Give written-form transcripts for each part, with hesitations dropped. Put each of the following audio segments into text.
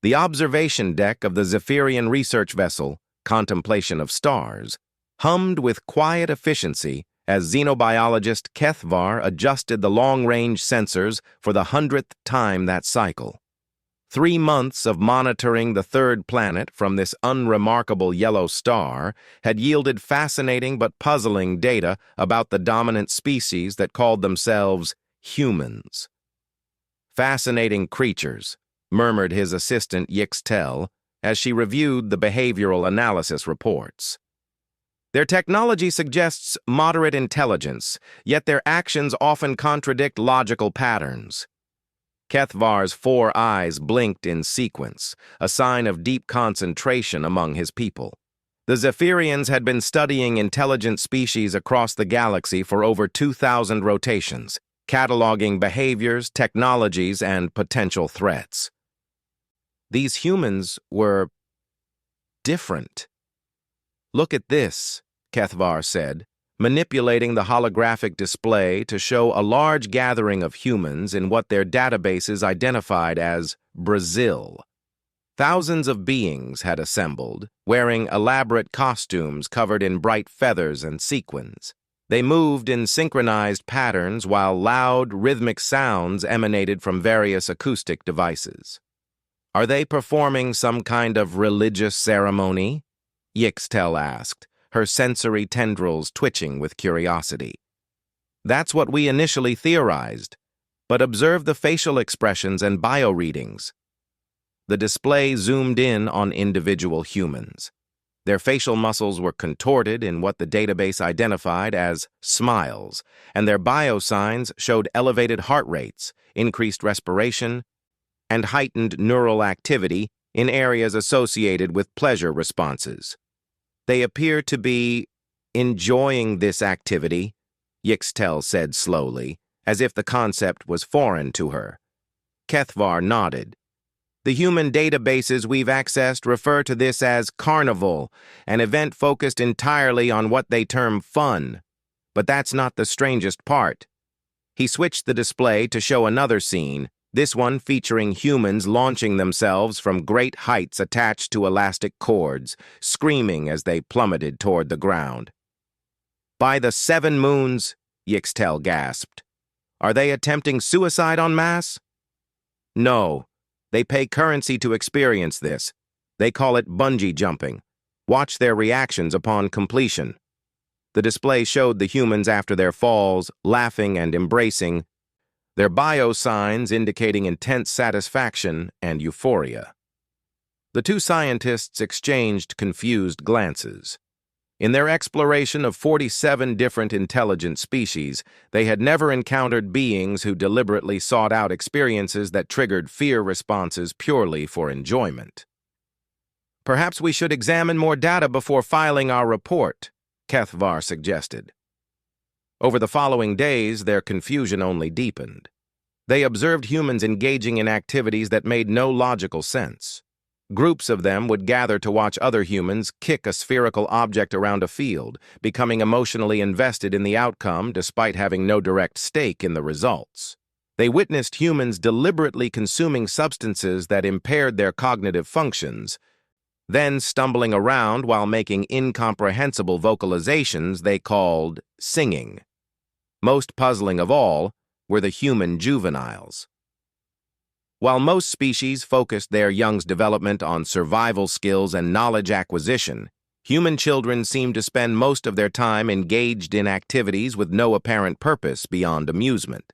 The observation deck of the Zephyrian research vessel, Contemplation of Stars, hummed with quiet efficiency as xenobiologist Kethvar adjusted the long-range sensors for the 100th time that cycle. 3 months of monitoring the third planet from this unremarkable yellow star had yielded fascinating but puzzling data about the dominant species that called themselves humans. "Fascinating creatures," murmured his assistant Yixtel as she reviewed the behavioral analysis reports. "Their technology suggests moderate intelligence, yet their actions often contradict logical patterns." Kethvar's 4 eyes blinked in sequence, a sign of deep concentration among his people. The Zephyrians had been studying intelligent species across the galaxy for over 2,000 rotations, cataloging behaviors, technologies, and potential threats. These humans were different. "Look at this," Kethvar said, manipulating the holographic display to show a large gathering of humans in what their databases identified as Brazil. Thousands of beings had assembled, wearing elaborate costumes covered in bright feathers and sequins. They moved in synchronized patterns while loud, rhythmic sounds emanated from various acoustic devices. "Are they performing some kind of religious ceremony?" Yixtel asked, her sensory tendrils twitching with curiosity. "That's what we initially theorized, but observe the facial expressions and bio-readings." The display zoomed in on individual humans. Their facial muscles were contorted in what the database identified as smiles, and their biosigns showed elevated heart rates, increased respiration, and heightened neural activity in areas associated with pleasure responses. "They appear to be enjoying this activity," Yixtel said slowly, as if the concept was foreign to her. Kethvar nodded. "The human databases we've accessed refer to this as carnival, an event focused entirely on what they term fun. But that's not the strangest part." He switched the display to show another scene, this one featuring humans launching themselves from great heights attached to elastic cords, screaming as they plummeted toward the ground. "By the 7 moons," Yixtel gasped. "Are they attempting suicide en masse?" "No. They pay currency to experience this. They call it bungee jumping. Watch their reactions upon completion." The display showed the humans after their falls, laughing and embracing, their biosigns indicating intense satisfaction and euphoria. The 2 scientists exchanged confused glances. In their exploration of 47 different intelligent species, they had never encountered beings who deliberately sought out experiences that triggered fear responses purely for enjoyment. "Perhaps we should examine more data before filing our report," Kethvar suggested. Over the following days, their confusion only deepened. They observed humans engaging in activities that made no logical sense. Groups of them would gather to watch other humans kick a spherical object around a field, becoming emotionally invested in the outcome despite having no direct stake in the results. They witnessed humans deliberately consuming substances that impaired their cognitive functions, then stumbling around while making incomprehensible vocalizations they called singing. Most puzzling of all were the human juveniles. While most species focused their young's development on survival skills and knowledge acquisition, human children seemed to spend most of their time engaged in activities with no apparent purpose beyond amusement.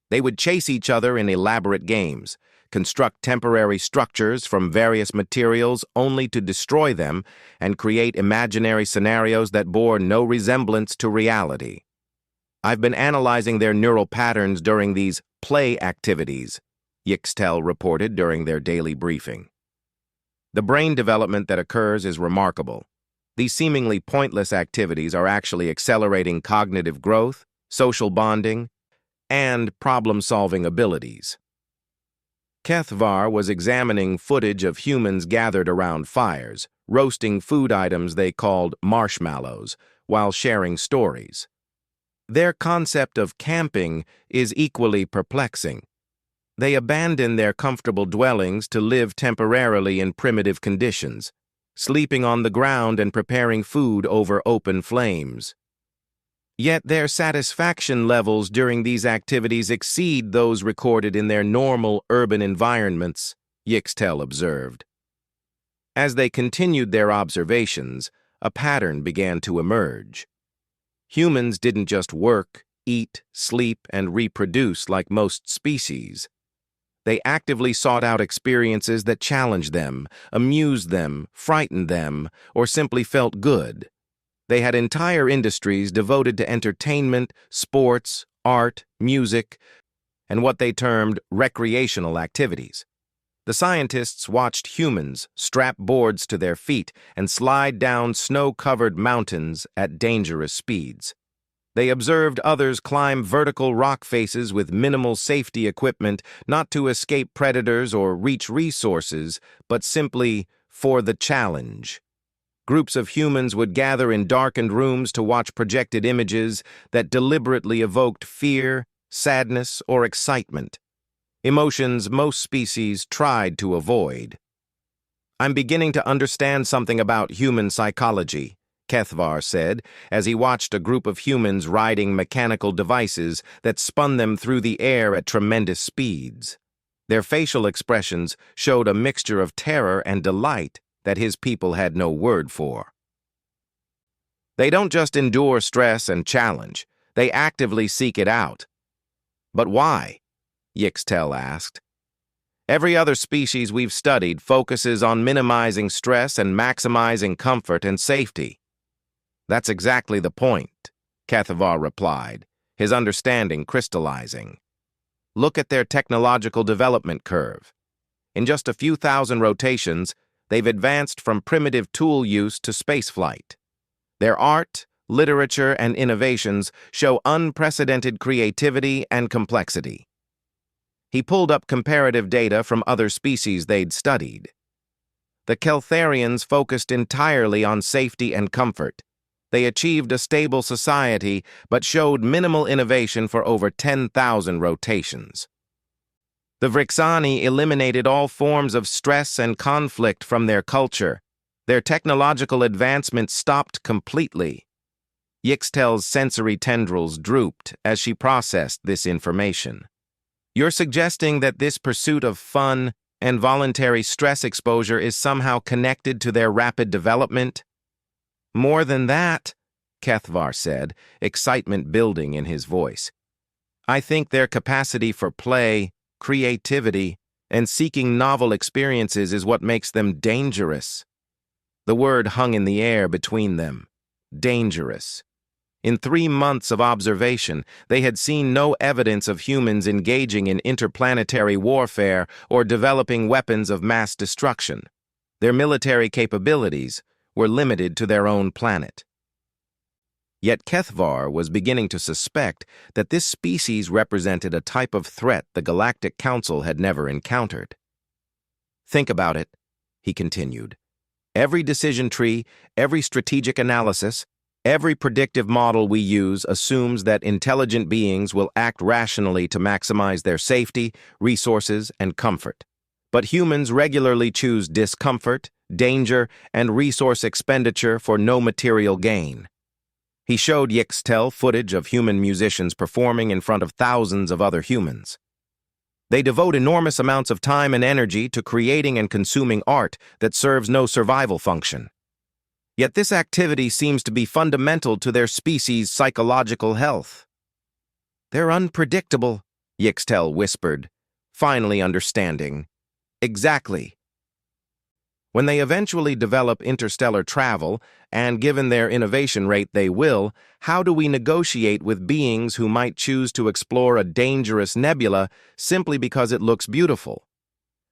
They would chase each other in elaborate games, construct temporary structures from various materials only to destroy them, and create imaginary scenarios that bore no resemblance to reality. "I've been analyzing their neural patterns during these play activities," Yixtel reported during their daily briefing. "The brain development that occurs is remarkable. These seemingly pointless activities are actually accelerating cognitive growth, social bonding, and problem-solving abilities." Kethvar was examining footage of humans gathered around fires, roasting food items they called marshmallows, while sharing stories. "Their concept of camping is equally perplexing." They abandoned their comfortable dwellings to live temporarily in primitive conditions, sleeping on the ground and preparing food over open flames. Yet their satisfaction levels during these activities exceed those recorded in their normal urban environments, Yixtel observed. As they continued their observations, a pattern began to emerge. Humans didn't just work, eat, sleep, and reproduce like most species. They actively sought out experiences that challenged them, amused them, frightened them, or simply felt good. They had entire industries devoted to entertainment, sports, art, music, and what they termed recreational activities. The scientists watched humans strap boards to their feet and slide down snow-covered mountains at dangerous speeds. They observed others climb vertical rock faces with minimal safety equipment, not to escape predators or reach resources, but simply for the challenge. Groups of humans would gather in darkened rooms to watch projected images that deliberately evoked fear, sadness, or excitement, emotions most species tried to avoid. "I'm beginning to understand something about human psychology," Kethvar said, as he watched a group of humans riding mechanical devices that spun them through the air at tremendous speeds. Their facial expressions showed a mixture of terror and delight that his people had no word for. "They don't just endure stress and challenge, they actively seek it out." "But why?" Yixtel asked. "Every other species we've studied focuses on minimizing stress and maximizing comfort and safety." "That's exactly the point," Kethvar replied, his understanding crystallizing. "Look at their technological development curve. In just a few thousand rotations, they've advanced from primitive tool use to spaceflight. Their art, literature, and innovations show unprecedented creativity and complexity." He pulled up comparative data from other species they'd studied. The Keltharians focused entirely on safety and comfort. They achieved a stable society, but showed minimal innovation for over 10,000 rotations. The Vrixani eliminated all forms of stress and conflict from their culture. Their technological advancement stopped completely. Yixtel's sensory tendrils drooped as she processed this information. "You're suggesting that this pursuit of fun and voluntary stress exposure is somehow connected to their rapid development?" "More than that," Kethvar said, excitement building in his voice. "I think their capacity for play, creativity, and seeking novel experiences is what makes them dangerous." The word hung in the air between them. Dangerous. In 3 months of observation, they had seen no evidence of humans engaging in interplanetary warfare or developing weapons of mass destruction. Their military capabilities were limited to their own planet. Yet Kethvar was beginning to suspect that this species represented a type of threat the Galactic Council had never encountered. "Think about it," he continued. "Every decision tree, every strategic analysis, every predictive model we use assumes that intelligent beings will act rationally to maximize their safety, resources, and comfort. But humans regularly choose discomfort, danger, and resource expenditure for no material gain." He showed Yixtel footage of human musicians performing in front of thousands of other humans. "They devote enormous amounts of time and energy to creating and consuming art that serves no survival function. Yet this activity seems to be fundamental to their species' psychological health." "They're unpredictable," Yixtel whispered, finally understanding. "Exactly. When they eventually develop interstellar travel, and given their innovation rate they will, how do we negotiate with beings who might choose to explore a dangerous nebula simply because it looks beautiful?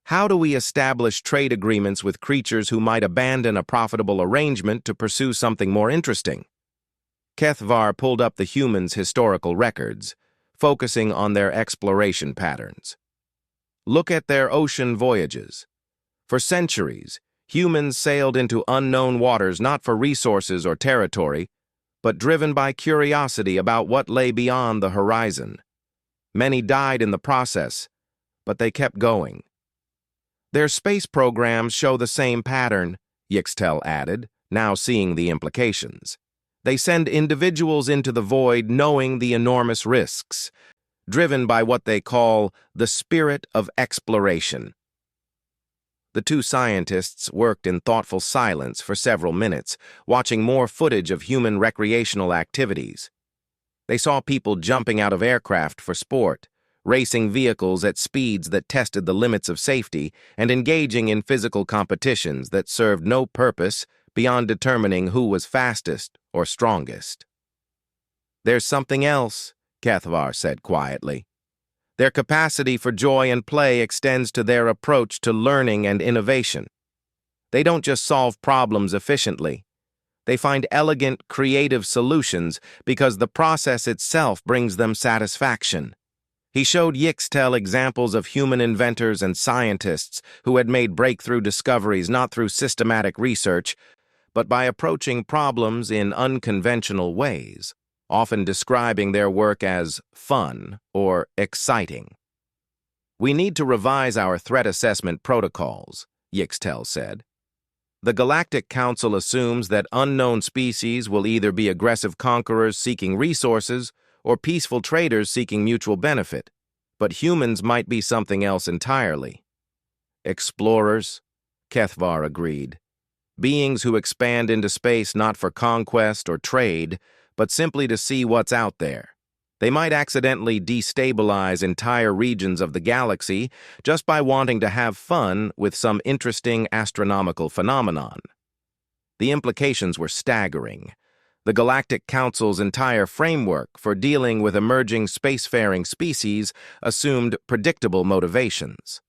How do we establish trade agreements with creatures who might abandon a profitable arrangement to pursue something more interesting?" Kethvar pulled up the humans' historical records, focusing on their exploration patterns. "Look at their ocean voyages. For centuries, humans sailed into unknown waters not for resources or territory, but driven by curiosity about what lay beyond the horizon. Many died in the process, but they kept going. Their space programs show the same pattern, Yixtel added, now seeing the implications. They send individuals into the void knowing the enormous risks, driven by what they call the spirit of exploration. The two scientists worked in thoughtful silence for several minutes, watching more footage of human recreational activities. They saw people jumping out of aircraft for sport, racing vehicles at speeds that tested the limits of safety, and engaging in physical competitions that served no purpose beyond determining who was fastest or strongest. "There's something else," Kethvar said quietly. "Their capacity for joy and play extends to their approach to learning and innovation. They don't just solve problems efficiently. They find elegant, creative solutions because the process itself brings them satisfaction." He showed Yixtel examples of human inventors and scientists who had made breakthrough discoveries not through systematic research, but by approaching problems in unconventional ways, often describing their work as fun or exciting. "We need to revise our threat assessment protocols," Yixtel said. "The Galactic Council assumes that unknown species will either be aggressive conquerors seeking resources or peaceful traders seeking mutual benefit, but humans might be something else entirely." "Explorers," Kethvar agreed. "Beings who expand into space not for conquest or trade, but simply to see what's out there. They might accidentally destabilize entire regions of the galaxy just by wanting to have fun with some interesting astronomical phenomenon." The implications were staggering. The Galactic Council's entire framework for dealing with emerging spacefaring species assumed predictable motivations.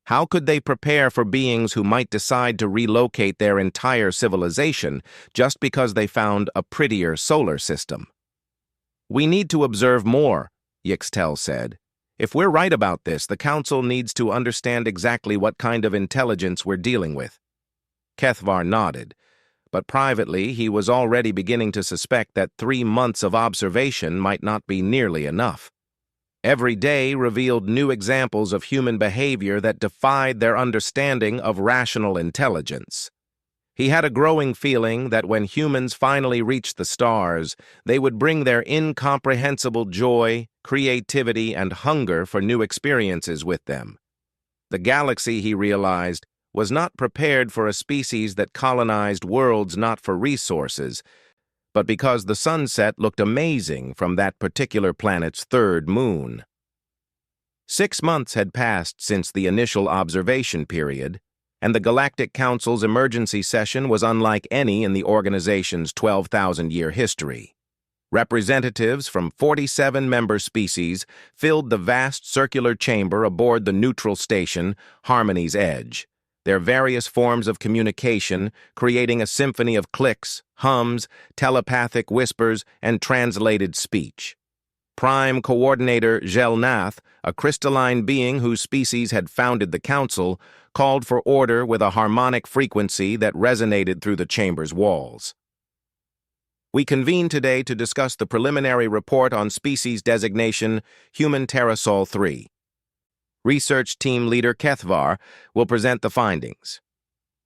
How could they prepare for beings who might decide to relocate their entire civilization just because they found a prettier solar system? "We need to observe more," Yixtel said. "If we're right about this, the Council needs to understand exactly what kind of intelligence we're dealing with." Kethvar nodded, but privately he was already beginning to suspect that 3 months of observation might not be nearly enough. Every day revealed new examples of human behavior that defied their understanding of rational intelligence. He had a growing feeling that when humans finally reached the stars, they would bring their incomprehensible joy, creativity, and hunger for new experiences with them. The galaxy, he realized, was not prepared for a species that colonized worlds not for resources, but because the sunset looked amazing from that particular planet's third moon. 6 months had passed since the initial observation period, and the Galactic Council's emergency session was unlike any in the organization's 12,000-year history. Representatives from 47 member species filled the vast circular chamber aboard the neutral station, Harmony's Edge, their various forms of communication creating a symphony of clicks, hums, telepathic whispers, and translated speech. Prime Coordinator Gelnath, a crystalline being whose species had founded the Council, called for order with a harmonic frequency that resonated through the chamber's walls. "We convene today to discuss the preliminary report on species designation Human Terrasol 3. Research Team Leader Kethvar will present the findings."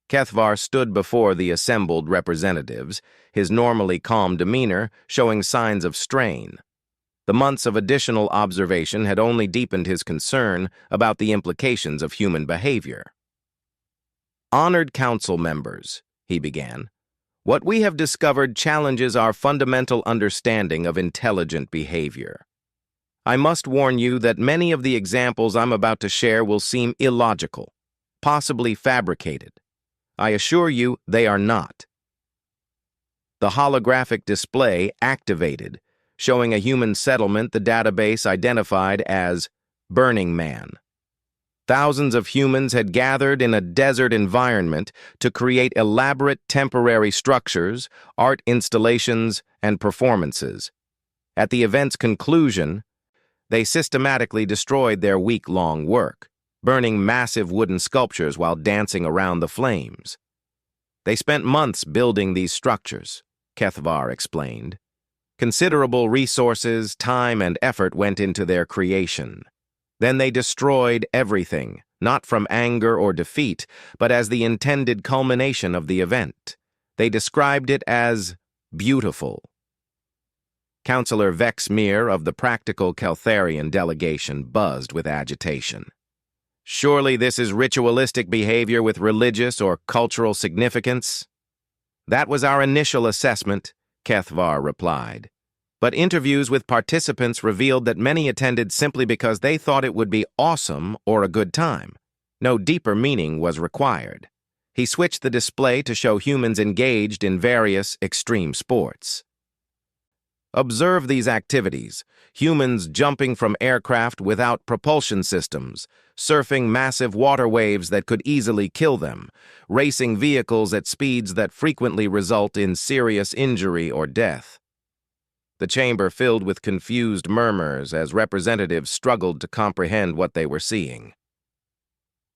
Kethvar stood before the assembled representatives, his normally calm demeanor showing signs of strain. The months of additional observation had only deepened his concern about the implications of human behavior. "Honored Council members," he began, "what we have discovered challenges our fundamental understanding of intelligent behavior. I must warn you that many of the examples I'm about to share will seem illogical, possibly fabricated. I assure you they are not." The holographic display activated, showing a human settlement the database identified as Burning Man. Thousands of humans had gathered in a desert environment to create elaborate temporary structures, art installations, and performances. At the event's conclusion, they systematically destroyed their week-long work, burning massive wooden sculptures while dancing around the flames. They spent months building these structures, Kethvar explained. Considerable resources, time, and effort went into their creation. Then they destroyed everything, not from anger or defeat, but as the intended culmination of the event. They described it as beautiful. Councillor Vex Mir of the Practical Keltharian delegation buzzed with agitation. Surely this is ritualistic behavior with religious or cultural significance? That was our initial assessment, Kethvar replied. But interviews with participants revealed that many attended simply because they thought it would be awesome or a good time. No deeper meaning was required. He switched the display to show humans engaged in various extreme sports. Observe these activities: humans jumping from aircraft without propulsion systems, surfing massive water waves that could easily kill them, racing vehicles at speeds that frequently result in serious injury or death. The chamber filled with confused murmurs as representatives struggled to comprehend what they were seeing.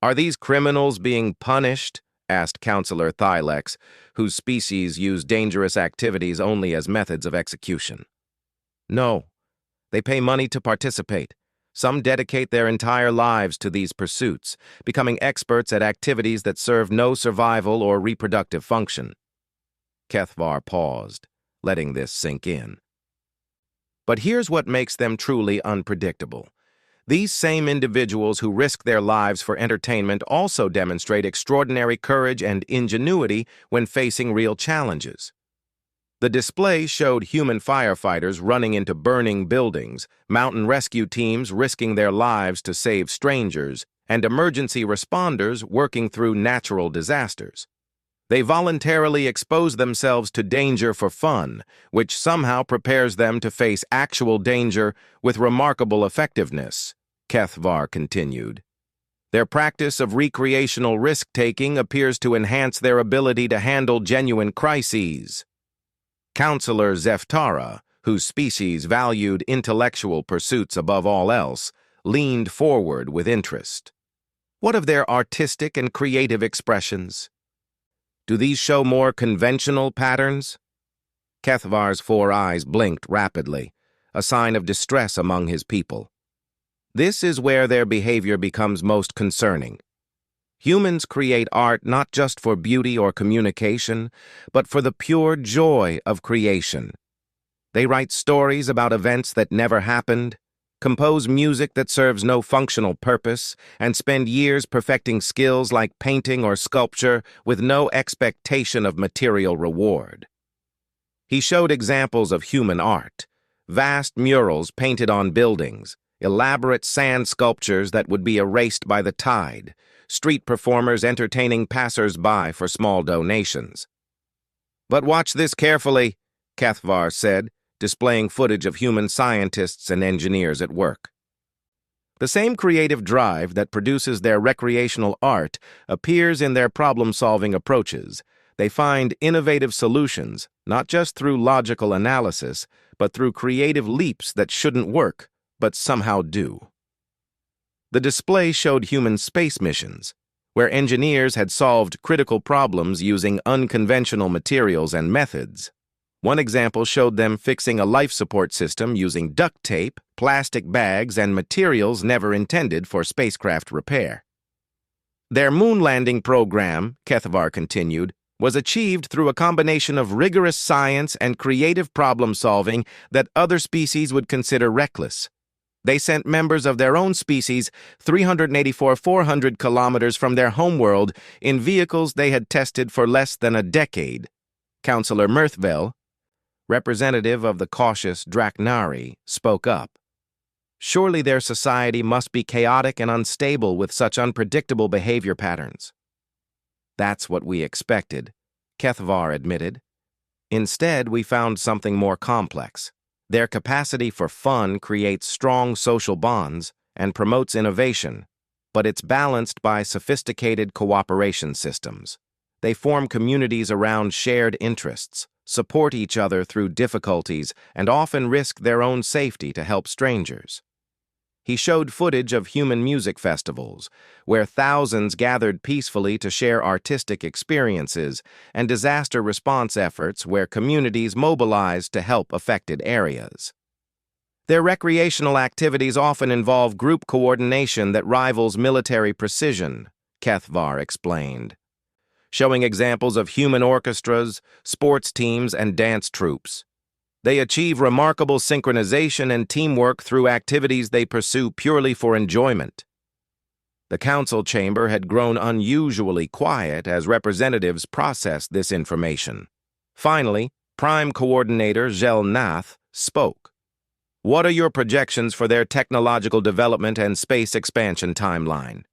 "Are these criminals being punished?" asked Councillor Thylex, whose species use dangerous activities only as methods of execution. "No. They pay money to participate. Some dedicate their entire lives to these pursuits, becoming experts at activities that serve no survival or reproductive function." Kethvar paused, letting this sink in. But here's what makes them truly unpredictable. These same individuals who risk their lives for entertainment also demonstrate extraordinary courage and ingenuity when facing real challenges. The display showed human firefighters running into burning buildings, mountain rescue teams risking their lives to save strangers, and emergency responders working through natural disasters. They voluntarily expose themselves to danger for fun, which somehow prepares them to face actual danger with remarkable effectiveness, Kethvar continued. Their practice of recreational risk-taking appears to enhance their ability to handle genuine crises. Councillor Zeftara, whose species valued intellectual pursuits above all else, leaned forward with interest. What of their artistic and creative expressions? Do these show more conventional patterns? Kethvar's 4 eyes blinked rapidly, a sign of distress among his people. This is where their behavior becomes most concerning. Humans create art not just for beauty or communication, but for the pure joy of creation. They write stories about events that never happened, compose music that serves no functional purpose, and spend years perfecting skills like painting or sculpture with no expectation of material reward. He showed examples of human art: vast murals painted on buildings, elaborate sand sculptures that would be erased by the tide, street performers entertaining passers-by for small donations. "But watch this carefully," Kethvar said, displaying footage of human scientists and engineers at work. The same creative drive that produces their recreational art appears in their problem-solving approaches. They find innovative solutions, not just through logical analysis, but through creative leaps that shouldn't work, but somehow do. The display showed human space missions, where engineers had solved critical problems using unconventional materials and methods. One example showed them fixing a life support system using duct tape, plastic bags, and materials never intended for spacecraft repair. Their moon landing program, Kethvar continued, was achieved through a combination of rigorous science and creative problem-solving that other species would consider reckless. They sent members of their own species 400 kilometers from their homeworld in vehicles they had tested for less than a decade. Councillor Mirthvel, representative of the cautious Draknari, spoke up. Surely their society must be chaotic and unstable with such unpredictable behavior patterns. That's what we expected, Kethvar admitted. Instead, we found something more complex. Their capacity for fun creates strong social bonds and promotes innovation, but it's balanced by sophisticated cooperation systems. They form communities around shared interests, support each other through difficulties, and often risk their own safety to help strangers. He showed footage of human music festivals, where thousands gathered peacefully to share artistic experiences, and disaster response efforts where communities mobilized to help affected areas. Their recreational activities often involve group coordination that rivals military precision, Kethvar explained, showing examples of human orchestras, sports teams, and dance troupes. They achieve remarkable synchronization and teamwork through activities they pursue purely for enjoyment. The council chamber had grown unusually quiet as representatives processed this information. Finally, Prime Coordinator Zhel Nath spoke. What are your projections for their technological development and space expansion timeline?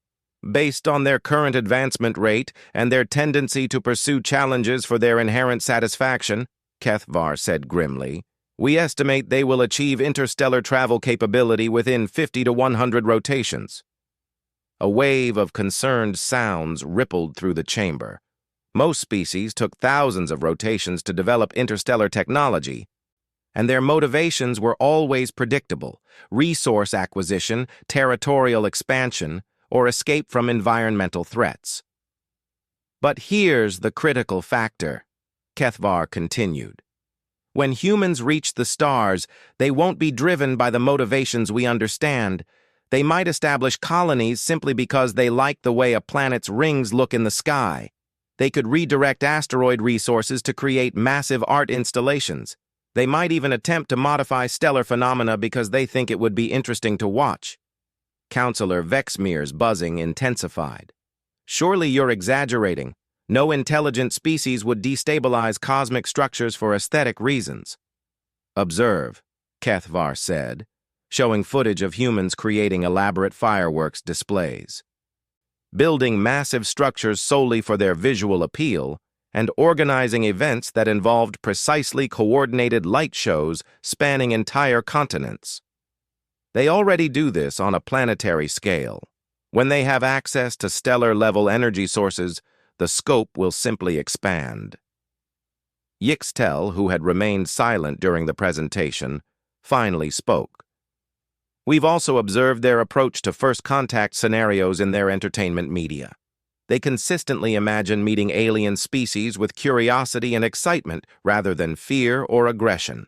Based on their current advancement rate and their tendency to pursue challenges for their inherent satisfaction, Kethvar said grimly, we estimate they will achieve interstellar travel capability within 50 to 100 rotations. A wave of concerned sounds rippled through the chamber. Most species took thousands of rotations to develop interstellar technology, and their motivations were always predictable: resource acquisition, territorial expansion, or escape from environmental threats. But here's the critical factor, Kethvar continued. When humans reach the stars, they won't be driven by the motivations we understand. They might establish colonies simply because they like the way a planet's rings look in the sky. They could redirect asteroid resources to create massive art installations. They might even attempt to modify stellar phenomena because they think it would be interesting to watch. Counselor Vexmir's buzzing intensified. Surely you're exaggerating. No intelligent species would destabilize cosmic structures for aesthetic reasons. Observe, Kethvar said, showing footage of humans creating elaborate fireworks displays. Building massive structures solely for their visual appeal, and organizing events that involved precisely coordinated light shows spanning entire continents. They already do this on a planetary scale. When they have access to stellar-level energy sources, the scope will simply expand. Yixtel, who had remained silent during the presentation, finally spoke. We've also observed their approach to first contact scenarios in their entertainment media. They consistently imagine meeting alien species with curiosity and excitement rather than fear or aggression.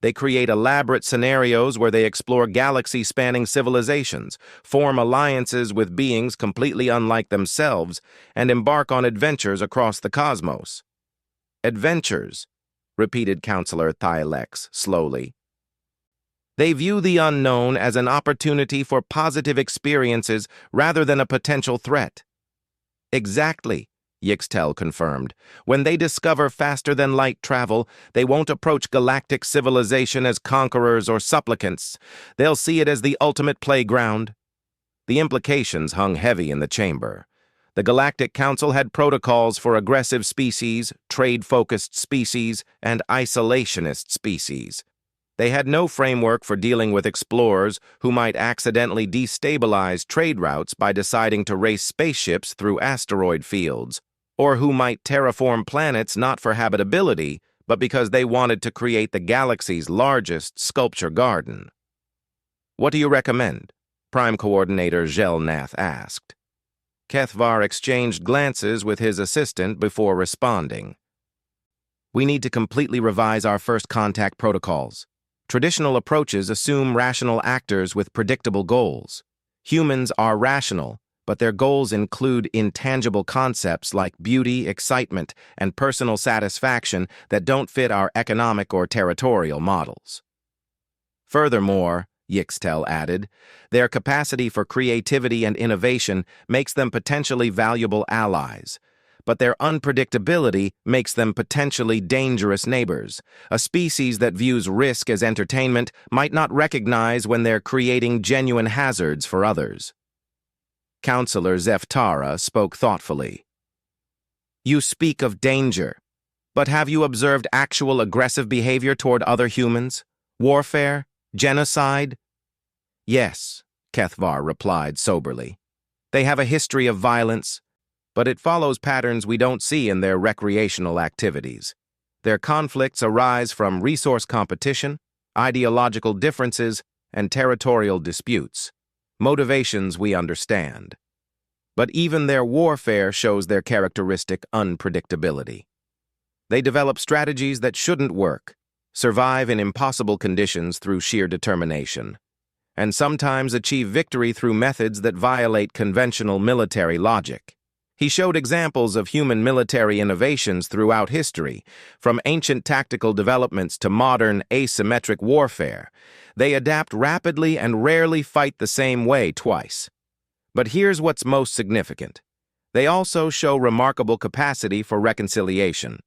They create elaborate scenarios where they explore galaxy-spanning civilizations, form alliances with beings completely unlike themselves, and embark on adventures across the cosmos. Adventures, repeated Counselor Thylex slowly. They view the unknown as an opportunity for positive experiences rather than a potential threat. Exactly, Yixtel confirmed. When they discover faster-than-light travel, they won't approach galactic civilization as conquerors or supplicants. They'll see it as the ultimate playground. The implications hung heavy in the chamber. The Galactic Council had protocols for aggressive species, trade-focused species, and isolationist species. They had no framework for dealing with explorers who might accidentally destabilize trade routes by deciding to race spaceships through asteroid fields, or who might terraform planets not for habitability, but because they wanted to create the galaxy's largest sculpture garden. What do you recommend? Prime Coordinator Zhel Nath asked. Kethvar exchanged glances with his assistant before responding. We need to completely revise our first contact protocols. Traditional approaches assume rational actors with predictable goals. Humans are rational, but their goals include intangible concepts like beauty, excitement, and personal satisfaction that don't fit our economic or territorial models. Furthermore, Yixtel added, their capacity for creativity and innovation makes them potentially valuable allies, but their unpredictability makes them potentially dangerous neighbors. A species that views risk as entertainment might not recognize when they're creating genuine hazards for others. Counselor Zeftara spoke thoughtfully. You speak of danger, but have you observed actual aggressive behavior toward other humans? Warfare? Genocide? Yes, Kethvar replied soberly. They have a history of violence, but it follows patterns we don't see in their recreational activities. Their conflicts arise from resource competition, ideological differences, and territorial disputes, motivations we understand. But even their warfare shows their characteristic unpredictability. They develop strategies that shouldn't work, survive in impossible conditions through sheer determination, and sometimes achieve victory through methods that violate conventional military logic. He showed examples of human military innovations throughout history, from ancient tactical developments to modern asymmetric warfare. They adapt rapidly and rarely fight the same way twice. But here's what's most significant. They also show remarkable capacity for reconciliation.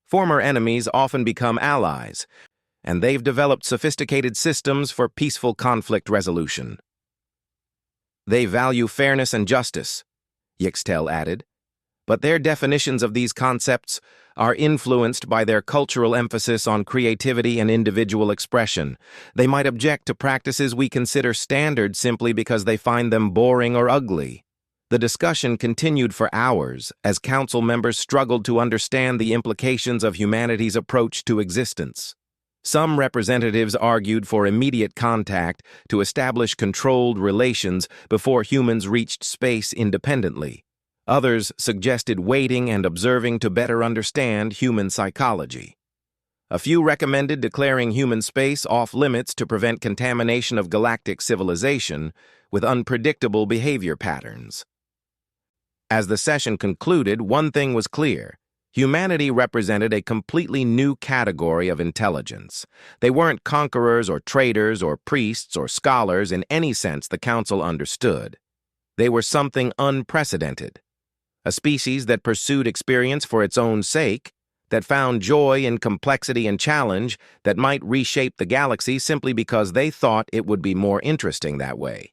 Former enemies often become allies, and they've developed sophisticated systems for peaceful conflict resolution. They value fairness and justice, Yixtel added, but their definitions of these concepts are influenced by their cultural emphasis on creativity and individual expression. They might object to practices we consider standard simply because they find them boring or ugly. The discussion continued for hours as council members struggled to understand the implications of humanity's approach to existence. Some representatives argued for immediate contact to establish controlled relations before humans reached space independently. Others suggested waiting and observing to better understand human psychology. A few recommended declaring human space off-limits to prevent contamination of galactic civilization with unpredictable behavior patterns. As the session concluded, one thing was clear. Humanity represented a completely new category of intelligence. They weren't conquerors or traders or priests or scholars in any sense the Council understood. They were something unprecedented. A species that pursued experience for its own sake, that found joy in complexity and challenge, that might reshape the galaxy simply because they thought it would be more interesting that way.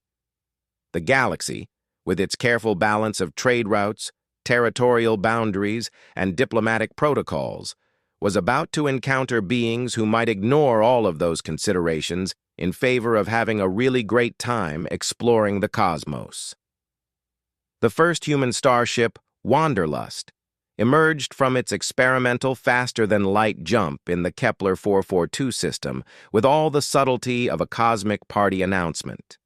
The galaxy, with its careful balance of trade routes, territorial boundaries, and diplomatic protocols, was about to encounter beings who might ignore all of those considerations in favor of having a really great time exploring the cosmos. The first human starship, Wanderlust, emerged from its experimental faster-than-light jump in the Kepler 442 system with all the subtlety of a cosmic party announcement.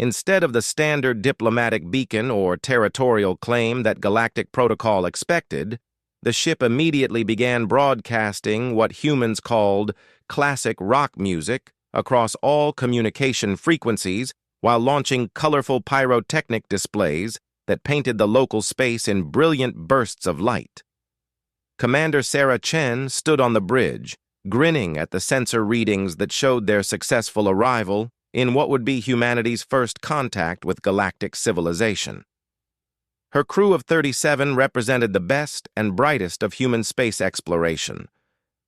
Instead of the standard diplomatic beacon or territorial claim that galactic protocol expected, the ship immediately began broadcasting what humans called classic rock music across all communication frequencies while launching colorful pyrotechnic displays that painted the local space in brilliant bursts of light. Commander Sarah Chen stood on the bridge, grinning at the sensor readings that showed their successful arrival in what would be humanity's first contact with galactic civilization. Her crew of 37 represented the best and brightest of human space exploration,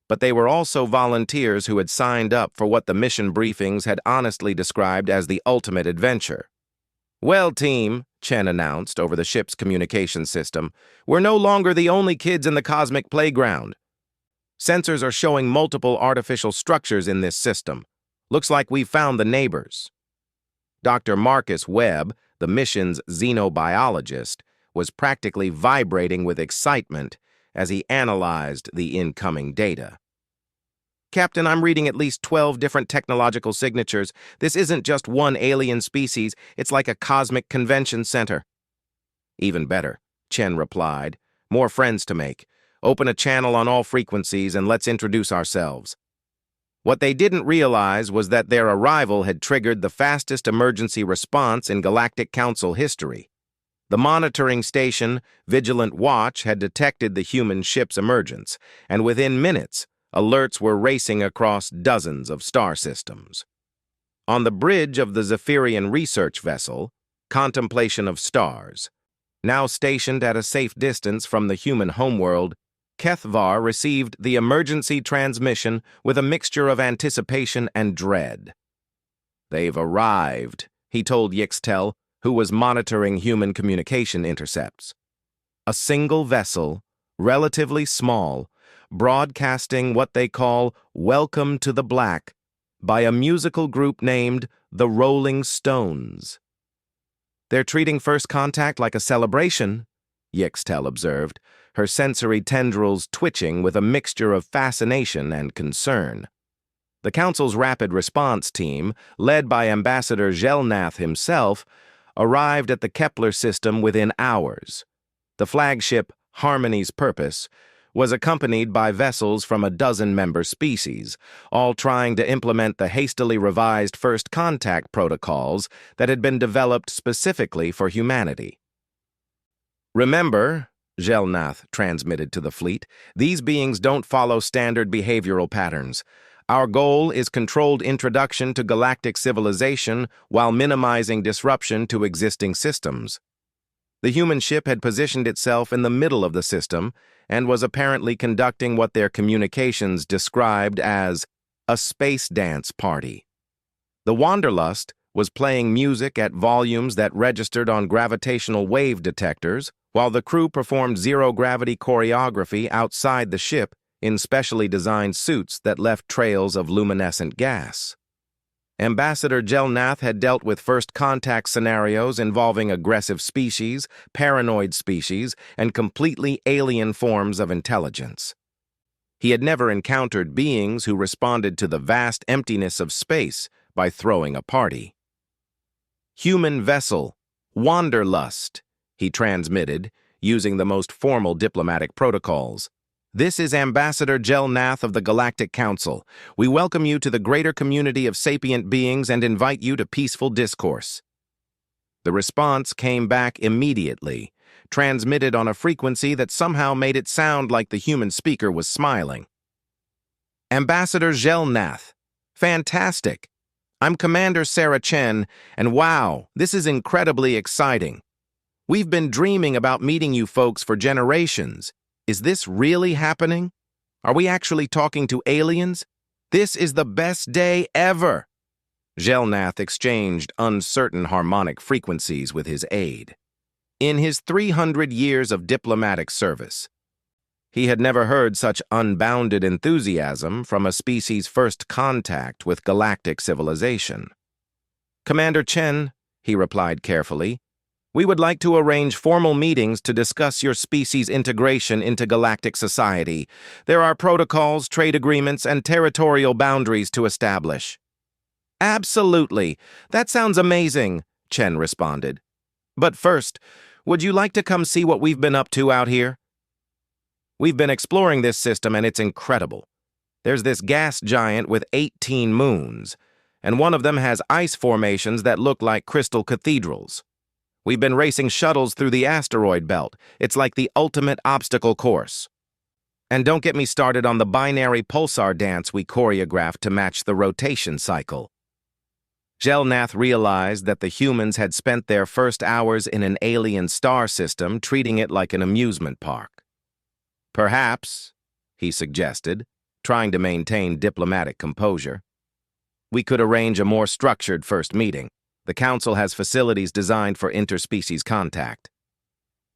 but they were also volunteers who had signed up for what the mission briefings had honestly described as the ultimate adventure. "Well, team," Chen announced over the ship's communication system, "we're no longer the only kids in the cosmic playground. Sensors are showing multiple artificial structures in this system. Looks like we've found the neighbors." Dr. Marcus Webb, the mission's xenobiologist, was practically vibrating with excitement as he analyzed the incoming data. "Captain, I'm reading at least 12 different technological signatures. This isn't just one alien species, it's like a cosmic convention center." "Even better," Chen replied. "More friends to make. Open a channel on all frequencies and let's introduce ourselves." What they didn't realize was that their arrival had triggered the fastest emergency response in Galactic Council history. The monitoring station, Vigilant Watch, had detected the human ship's emergence, and within minutes, alerts were racing across dozens of star systems. On the bridge of the Zephyrian research vessel, Contemplation of Stars, now stationed at a safe distance from the human homeworld, Kethvar received the emergency transmission with a mixture of anticipation and dread. "They've arrived," he told Yixtel, who was monitoring human communication intercepts. A single vessel, relatively small, broadcasting what they call "Welcome to the Black" by a musical group named the Rolling Stones. "They're treating first contact like a celebration," Yixtel observed, her sensory tendrils twitching with a mixture of fascination and concern. The Council's rapid response team, led by Ambassador Zelnath himself, arrived at the Kepler system within hours. The flagship, Harmony's Purpose, was accompanied by vessels from a dozen member species, all trying to implement the hastily revised first contact protocols that had been developed specifically for humanity. "Remember," Gelnath transmitted to the fleet, "these beings don't follow standard behavioral patterns. Our goal is controlled introduction to galactic civilization while minimizing disruption to existing systems." The human ship had positioned itself in the middle of the system and was apparently conducting what their communications described as a space dance party. The Wanderlust was playing music at volumes that registered on gravitational wave detectors, while the crew performed zero-gravity choreography outside the ship in specially designed suits that left trails of luminescent gas. Ambassador Gelnath had dealt with first contact scenarios involving aggressive species, paranoid species, and completely alien forms of intelligence. He had never encountered beings who responded to the vast emptiness of space by throwing a party. "Human vessel, Wanderlust," he transmitted, using the most formal diplomatic protocols. "This is Ambassador Gelnath of the Galactic Council. We welcome you to the greater community of sapient beings and invite you to peaceful discourse." The response came back immediately, transmitted on a frequency that somehow made it sound like the human speaker was smiling. "Ambassador Gelnath, fantastic. I'm Commander Sarah Chen, and wow, this is incredibly exciting. We've been dreaming about meeting you folks for generations. Is this really happening? Are we actually talking to aliens? This is the best day ever." Gelnath exchanged uncertain harmonic frequencies with his aide. In his 300 years of diplomatic service, he had never heard such unbounded enthusiasm from a species' first contact with galactic civilization. "Commander Chen," he replied carefully, "we would like to arrange formal meetings to discuss your species' integration into galactic society. There are protocols, trade agreements, and territorial boundaries to establish." "Absolutely. That sounds amazing," Chen responded. "But first, would you like to come see what we've been up to out here? We've been exploring this system and it's incredible. There's this gas giant with 18 moons, and one of them has ice formations that look like crystal cathedrals. We've been racing shuttles through the asteroid belt. It's like the ultimate obstacle course. And don't get me started on the binary pulsar dance we choreographed to match the rotation cycle." Gelnath realized that the humans had spent their first hours in an alien star system treating it like an amusement park. "Perhaps," he suggested, trying to maintain diplomatic composure, "we could arrange a more structured first meeting. The Council has facilities designed for interspecies contact."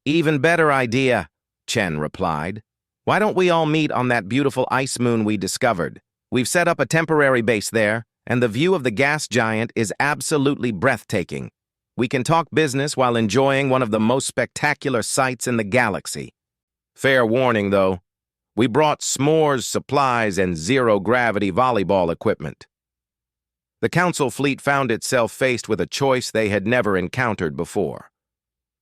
"Even better idea," Chen replied. "Why don't we all meet on that beautiful ice moon we discovered? We've set up a temporary base there, and the view of the gas giant is absolutely breathtaking. We can talk business while enjoying one of the most spectacular sights in the galaxy. Fair warning, though. We brought s'mores, supplies, and zero-gravity volleyball equipment." The Council fleet found itself faced with a choice they had never encountered before.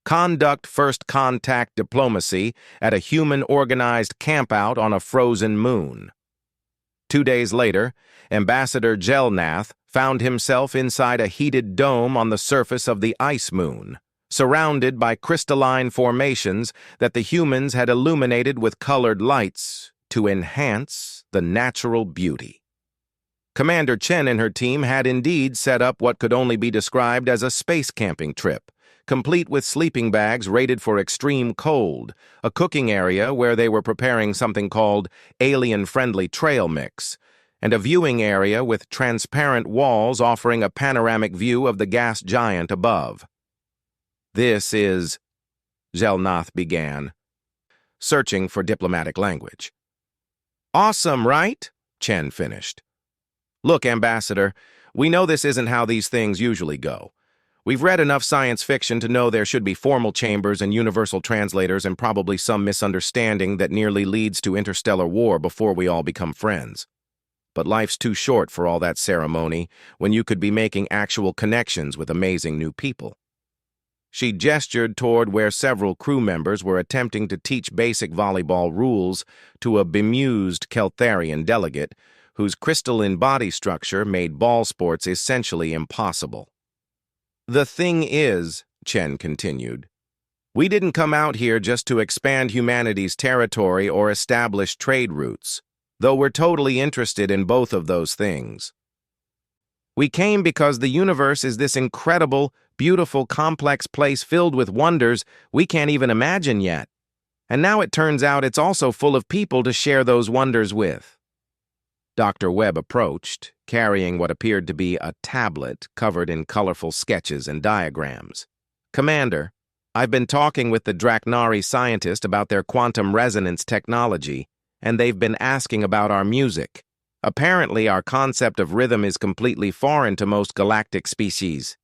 Conduct first contact diplomacy at a human-organized campout on a frozen moon. 2 days later, Ambassador Gelnath found himself inside a heated dome on the surface of the ice moon, surrounded by crystalline formations that the humans had illuminated with colored lights to enhance the natural beauty. Commander Chen and her team had indeed set up what could only be described as a space camping trip, complete with sleeping bags rated for extreme cold, a cooking area where they were preparing something called alien-friendly trail mix, and a viewing area with transparent walls offering a panoramic view of the gas giant above. "This is," Gelnath began, searching for diplomatic language. "Awesome, right?" Chen finished. "Look, Ambassador, we know this isn't how these things usually go. We've read enough science fiction to know there should be formal chambers and universal translators and probably some misunderstanding that nearly leads to interstellar war before we all become friends. But life's too short for all that ceremony when you could be making actual connections with amazing new people." She gestured toward where several crew members were attempting to teach basic volleyball rules to a bemused Keltharian delegate whose crystalline body structure made ball sports essentially impossible. "The thing is," Chen continued, "we didn't come out here just to expand humanity's territory or establish trade routes, though we're totally interested in both of those things. We came because the universe is this incredible, beautiful, complex place filled with wonders we can't even imagine yet. And now it turns out it's also full of people to share those wonders with." Dr. Webb approached, carrying what appeared to be a tablet covered in colorful sketches and diagrams. "Commander, I've been talking with the Draknari scientist about their quantum resonance technology, and they've been asking about our music. Apparently, our concept of rhythm is completely foreign to most galactic species."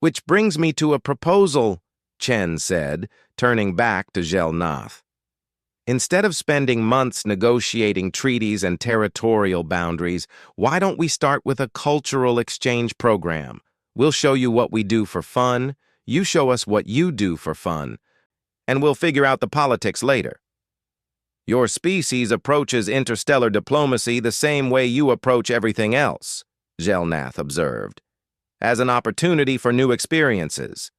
"Which brings me to a proposal," Chen said, turning back to Gelnath. "Instead of spending months negotiating treaties and territorial boundaries, why don't we start with a cultural exchange program? We'll show you what we do for fun, you show us what you do for fun, and we'll figure out the politics later. Your species approaches interstellar diplomacy the same way you approach everything else," Gelnath observed, "as an opportunity for new experiences."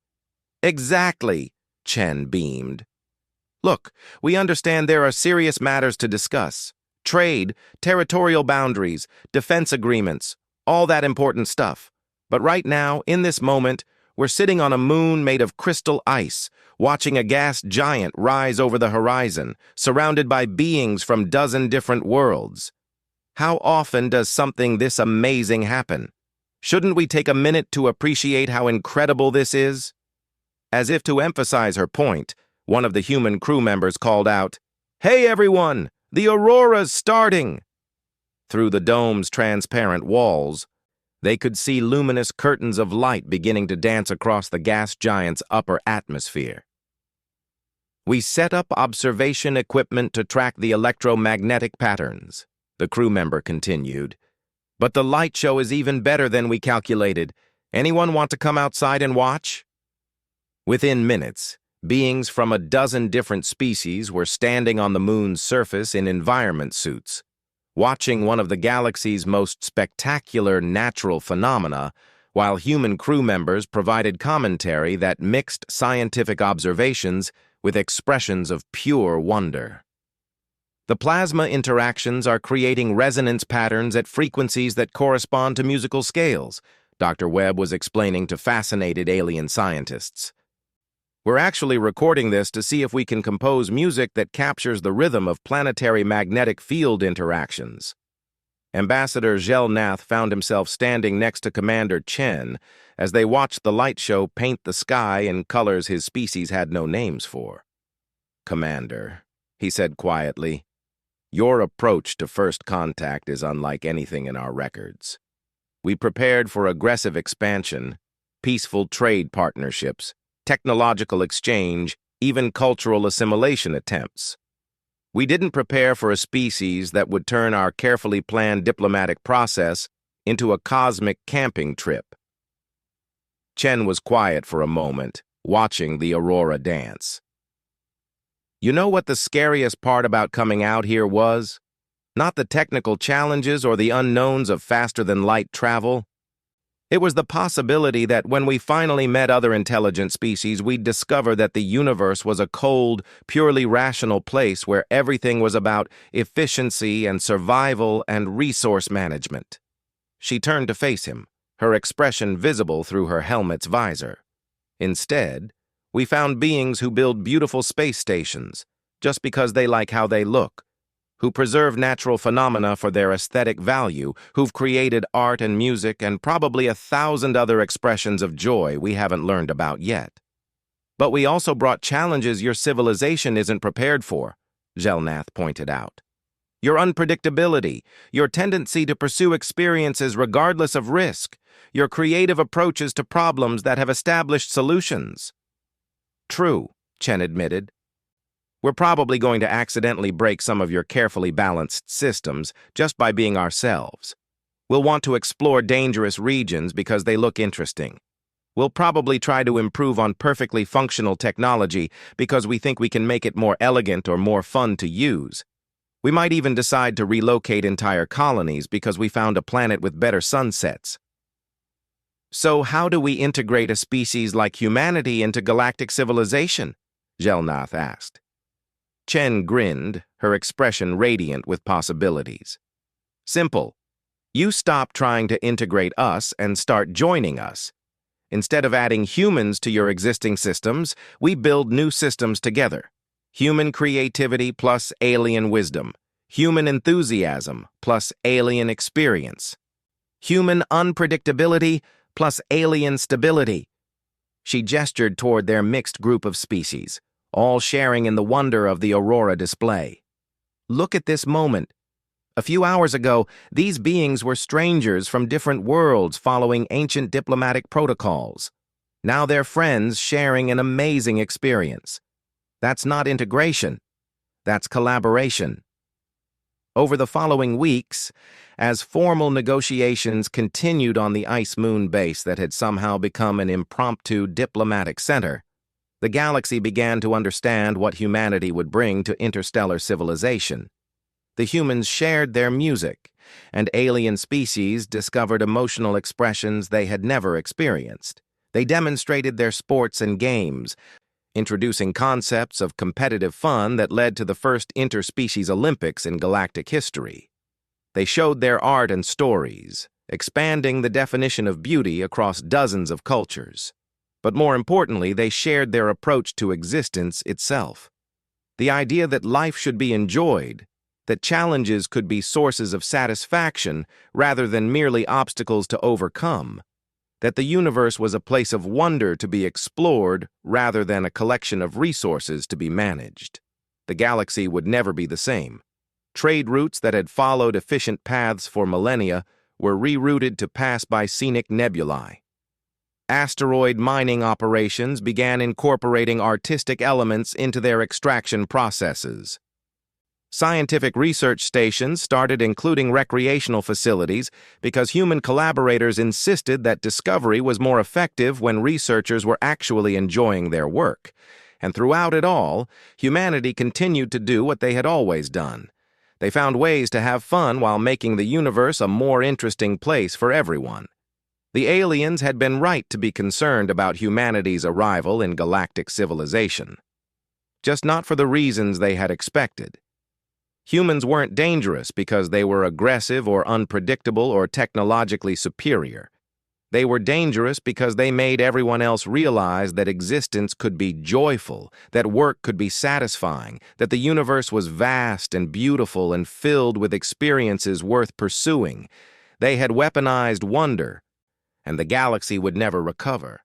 "Exactly," Chen beamed. "Look, we understand there are serious matters to discuss. Trade, territorial boundaries, defense agreements, all that important stuff. But right now, in this moment, we're sitting on a moon made of crystal ice, watching a gas giant rise over the horizon, surrounded by beings from dozen different worlds. How often does something this amazing happen? Shouldn't we take a minute to appreciate how incredible this is?" As if to emphasize her point, one of the human crew members called out, "Hey everyone, the aurora's starting!" Through the dome's transparent walls, they could see luminous curtains of light beginning to dance across the gas giant's upper atmosphere. "We set up observation equipment to track the electromagnetic patterns," the crew member continued. "But the light show is even better than we calculated. Anyone want to come outside and watch?" Within minutes, beings from a dozen different species were standing on the moon's surface in environment suits, watching one of the galaxy's most spectacular natural phenomena, while human crew members provided commentary that mixed scientific observations with expressions of pure wonder. "The plasma interactions are creating resonance patterns at frequencies that correspond to musical scales," Dr. Webb was explaining to fascinated alien scientists. "We're actually recording this to see if we can compose music that captures the rhythm of planetary magnetic field interactions." Ambassador Gelnath found himself standing next to Commander Chen as they watched the light show paint the sky in colors his species had no names for. "Commander," he said quietly, "your approach to first contact is unlike anything in our records. We prepared for aggressive expansion, peaceful trade partnerships, technological exchange, even cultural assimilation attempts. We didn't prepare for a species that would turn our carefully planned diplomatic process into a cosmic camping trip." Chen was quiet for a moment, watching the aurora dance. "You know what the scariest part about coming out here was? Not the technical challenges or the unknowns of faster-than-light travel. It was the possibility that when we finally met other intelligent species, we'd discover that the universe was a cold, purely rational place where everything was about efficiency and survival and resource management." She turned to face him, her expression visible through her helmet's visor. "Instead, we found beings who build beautiful space stations just because they like how they look, who preserve natural phenomena for their aesthetic value, who've created art and music and probably 1,000 other expressions of joy we haven't learned about yet. But we also brought challenges your civilization isn't prepared for," Gelnath pointed out. "Your unpredictability, your tendency to pursue experiences regardless of risk, your creative approaches to problems that have established solutions." "True," Chen admitted. "We're probably going to accidentally break some of your carefully balanced systems just by being ourselves. We'll want to explore dangerous regions because they look interesting. We'll probably try to improve on perfectly functional technology because we think we can make it more elegant or more fun to use. We might even decide to relocate entire colonies because we found a planet with better sunsets. So how do we integrate a species like humanity into galactic civilization? Gelnath asked. Chen grinned, her expression radiant with possibilities. Simple. You stop trying to integrate us and start joining us. Instead of adding humans to your existing systems, we build new systems together. Human creativity plus alien wisdom. Human enthusiasm plus alien experience. Human unpredictability plus alien stability. She gestured toward their mixed group of species, all sharing in the wonder of the Aurora display. Look at this moment. A few hours ago, these beings were strangers from different worlds following ancient diplomatic protocols. Now they're friends sharing an amazing experience. That's not integration. That's collaboration. Over the following weeks, as formal negotiations continued on the Ice Moon base that had somehow become an impromptu diplomatic center, the galaxy began to understand what humanity would bring to interstellar civilization. The humans shared their music, and alien species discovered emotional expressions they had never experienced. They demonstrated their sports and games, introducing concepts of competitive fun that led to the first interspecies Olympics in galactic history. They showed their art and stories, expanding the definition of beauty across dozens of cultures. But more importantly, they shared their approach to existence itself. The idea that life should be enjoyed, that challenges could be sources of satisfaction rather than merely obstacles to overcome, that the universe was a place of wonder to be explored rather than a collection of resources to be managed. The galaxy would never be the same. Trade routes that had followed efficient paths for millennia were rerouted to pass by scenic nebulae. Asteroid mining operations began incorporating artistic elements into their extraction processes. Scientific research stations started including recreational facilities because human collaborators insisted that discovery was more effective when researchers were actually enjoying their work. And throughout it all, humanity continued to do what they had always done. They found ways to have fun while making the universe a more interesting place for everyone. The aliens had been right to be concerned about humanity's arrival in galactic civilization. Just not for the reasons they had expected. Humans weren't dangerous because they were aggressive or unpredictable or technologically superior. They were dangerous because they made everyone else realize that existence could be joyful, that work could be satisfying, that the universe was vast and beautiful and filled with experiences worth pursuing. They had weaponized wonder, and the galaxy would never recover.